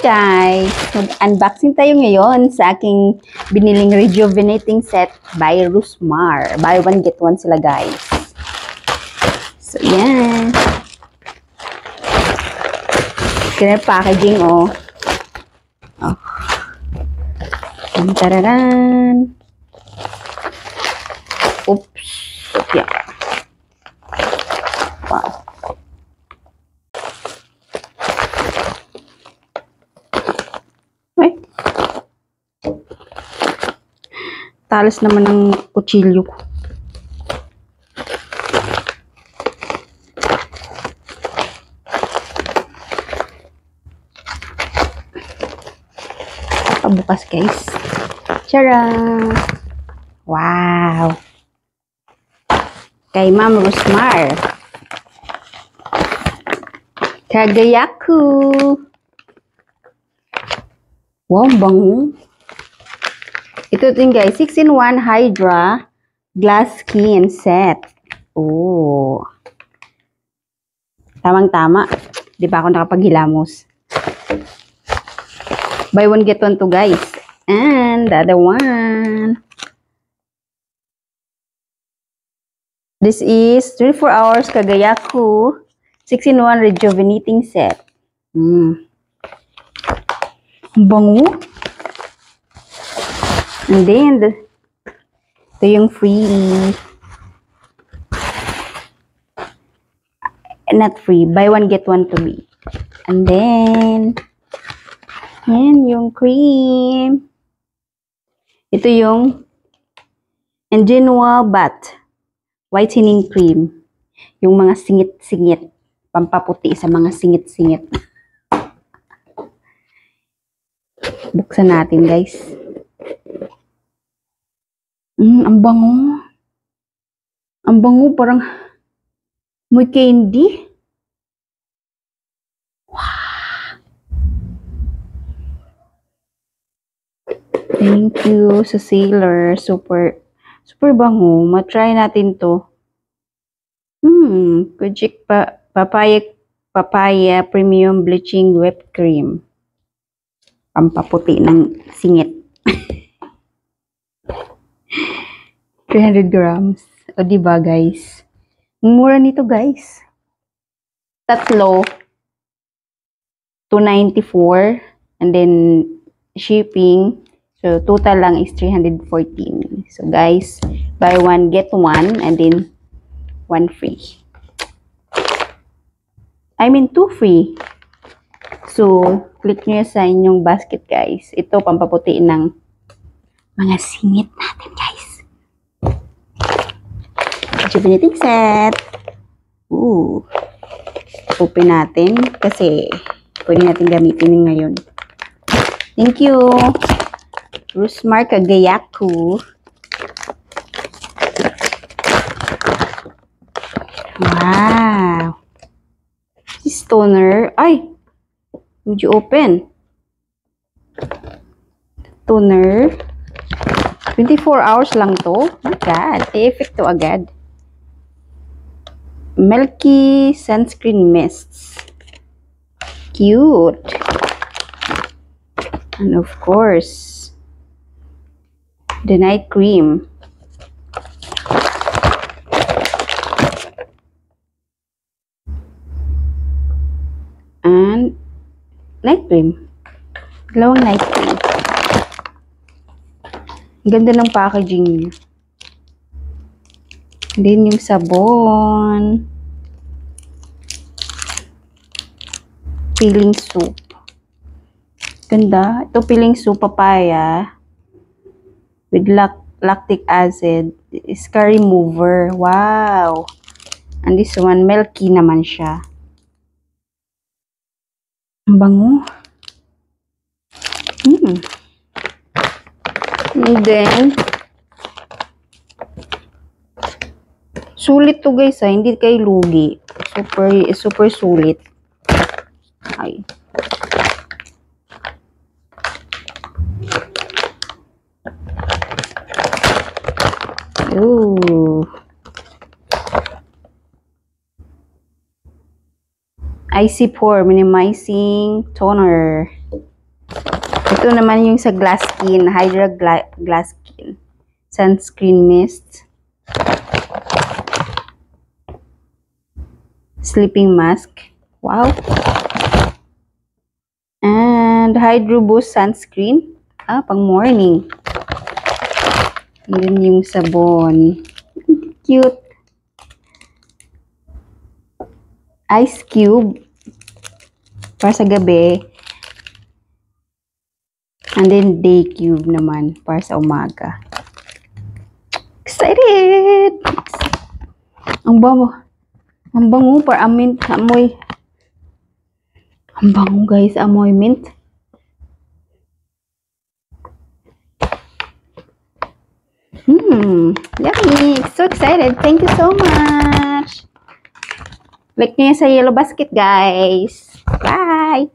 Guys! Mag-unboxing tayo ngayon sa aking biniling rejuvenating set by Rusmar. Buy one, get one sila guys. So, yan. Ganyan packaging, oh. Oh. Tararan. Oops. Yeah. Wow. Ay. Talas naman ng kutsilyo ko. Pabukas guys. Tcharam! Wow! Kay Ma'am Rusmar. Kagayaku! Wow, bango. Ito din guys, 6-in-1 Hydra Glass Skin Set. Oh. Tamang-tama. Di ba ako nakapaghilamos? Buy one, get one to guys. And the other one. This is 24 hours Kagayaku 6-in-1 Rejuvenating Set. Bango. And then, ito yung free. Not free. Buy one, get one to me. And then, yan yung cream. Ito yung Ingenua Bat Whitening Cream. Yung mga singit-singit. Pampaputi sa mga singit-singit. Buksan natin guys. Ang bango. Ang bango, parang may candy. Wow. Thank you sa seller. Super bango. Ma-try natin to. Kujik papaya premium bleaching whipped cream. Pampaputi ng singit. 300 grams. O diba guys? Mura nito guys. Tatlo. 294. And then shipping. So total lang is 314. So guys, buy one, get one. And then one free. I mean, two free. So, click nyo sa inyong basket, guys. Ito, pampaputiin ng mga singit natin, guys. Rejuvenating set. Open natin kasi pwede natin gamitin ngayon. Thank you. Rusmar Kagayaku. Wow. This toner. Ay! Medyo open. Toner. 24 hours lang to. Oh my God. Effect to agad. Milky Sunscreen Mists. Cute. And of course, the night cream. And night cream. Dalawang night cream. Ganda ng packaging niya. Then yung sabon. Peeling soup. Ganda. Ito peeling soup papaya. With lactic acid. Scar remover. Wow. And this one, milky naman siya. Ang bango. And then, sulit to guys ha. Hindi kayo lugi. Super sulit. Ay. Ooh. Icy Pore Minimizing Toner. Ito naman yung sa Glass Skin, Hydra Glass Skin. Sunscreen Mist. Sleeping Mask. Wow. And Hydro Boost Sunscreen. Pang morning. And then yung sabon. Cute. Ice Cube. Para sa gabi. And then Day Cube naman. Para sa umaga. Excited! Ang bango. Ang bango. Para mint. Amoy. Ang bango guys. Amoy mint. Yummy. So excited. Thank you so much. Like nyo sa Yellow Basket guys. Bye!